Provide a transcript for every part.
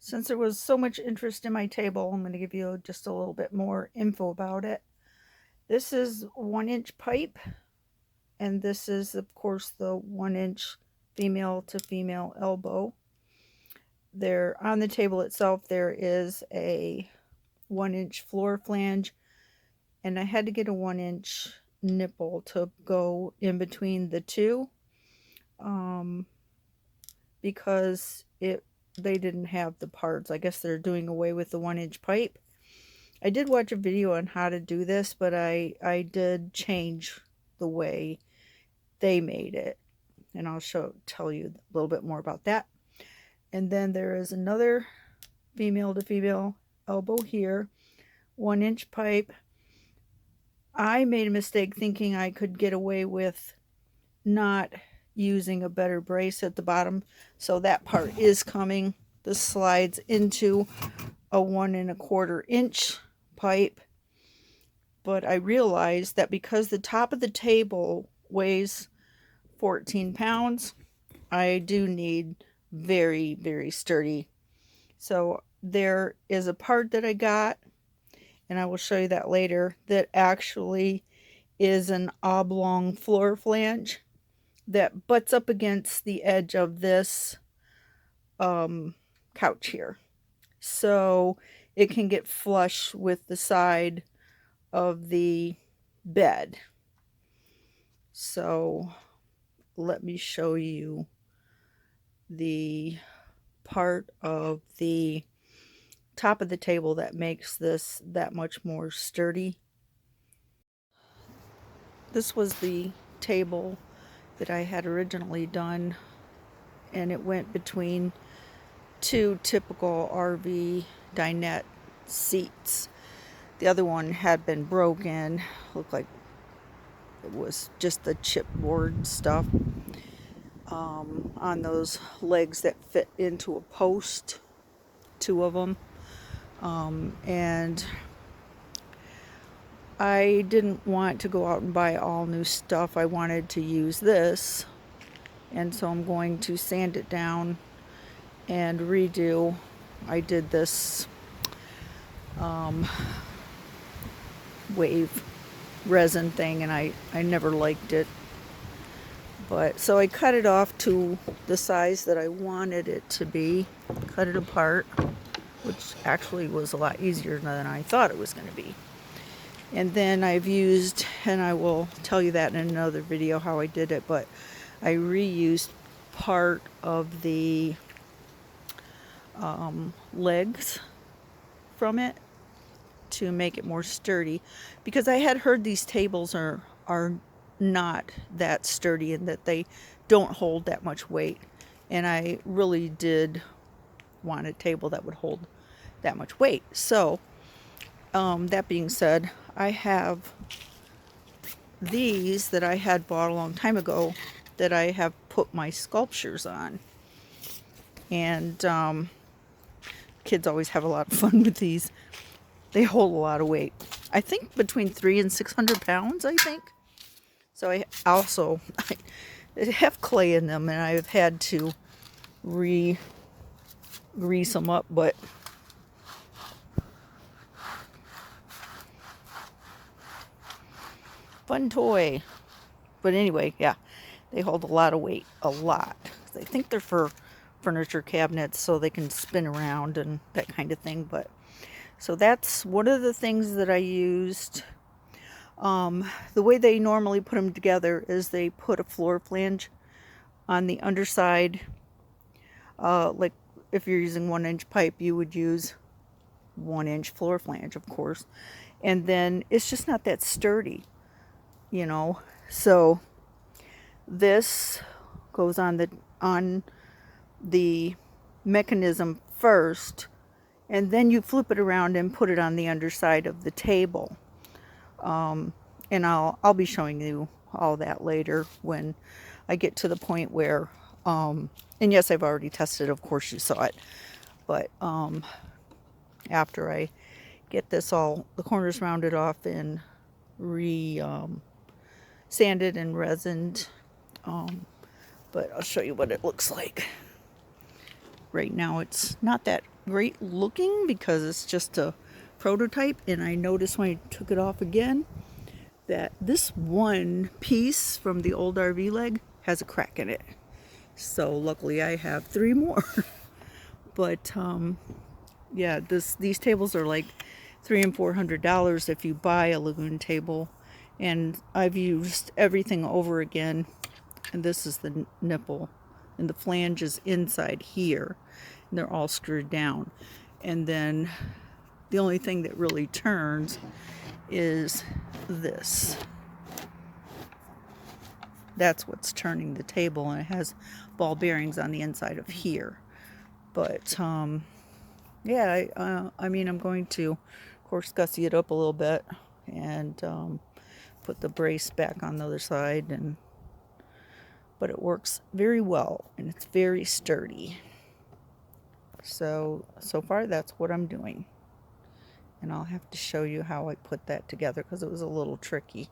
Since there was so much interest in my table, I'm going to give you just a little bit more info about it. This is 1-inch pipe, and this is, of course, the 1-inch female to female elbow. There, on the table itself, there is a 1-inch floor flange, and I had to get a 1-inch nipple to go in between the two, because they didn't have the parts. I guess they're doing away with the 1-inch pipe. I did watch a video on how to do this, but I did change the way they made it, and I'll tell you a little bit more about that. And then there is another female to female elbow here, 1-inch pipe. I made a mistake thinking I could get away with not using a better brace at the bottom, so that part is coming. This slides into a 1 1/4 inch pipe, but I realized that because the top of the table weighs 14 pounds, I do need very, very sturdy. So there is a part that I got, and I will show you that later, that actually is an oblong floor flange that butts up against the edge of this couch here. So it can get flush with the side of the bed. So let me show you the part of the top of the table that makes this that much more sturdy. This was the table that I had originally done, and it went between two typical RV dinette seats. The other one had been broken, looked like it was just the chipboard stuff on those legs that fit into a post, 2 of them, and I didn't want to go out and buy all new stuff. I wanted to use this, and so I'm going to sand it down and redo. I did this wave resin thing, and I never liked it. But so I cut it off to the size that I wanted it to be, cut it apart, which actually was a lot easier than I thought it was going to be. And then I've used, and I will tell you that in another video how I did it, but I reused part of the legs from it to make it more sturdy, because I had heard these tables are not that sturdy and that they don't hold that much weight, and I really did want a table that would hold that much weight. So that being said, I have these that I had bought a long time ago that I have put my sculptures on, and kids always have a lot of fun with these. They hold a lot of weight. I think between 300 and 600 pounds, I think. So I also have clay in them, and I've had to grease them up, but fun toy. But anyway, yeah, they hold a lot of weight, a lot. I think they're for furniture cabinets, so they can spin around and that kind of thing. But so that's one of the things that I used. The way they normally put them together is they put a floor flange on the underside. Like if you're using 1-inch pipe, you would use 1-inch floor flange, of course. And then it's just not that sturdy, you know. So this goes on the mechanism first, and then you flip it around and put it on the underside of the table. And I'll be showing you all that later when I get to the point where, and yes, I've already tested, of course you saw it, but after I get this all, the corners rounded off and sanded and resined, but I'll show you what it looks like. Right now it's not that great looking because it's just a prototype, and I noticed when I took it off again that this one piece from the old RV leg has a crack in it. So luckily I have 3 more. But yeah, these tables are like $300 and $400 if you buy a Lagoon table, and I've used everything over again. And this is the nipple, and the flange is inside here, and they're all screwed down. And then the only thing that really turns is this. That's what's turning the table, and it has ball bearings on the inside of here. But yeah, I mean, I'm going to, of course, gussy it up a little bit and put the brace back on the other side, but it works very well and it's very sturdy. So far that's what I'm doing, and I'll have to show you how I put that together because it was a little tricky.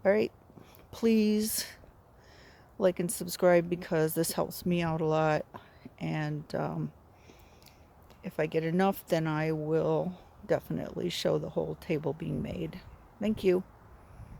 All right, please like and subscribe because this helps me out a lot, and if I get enough, then I will definitely show the whole table being made. Thank you.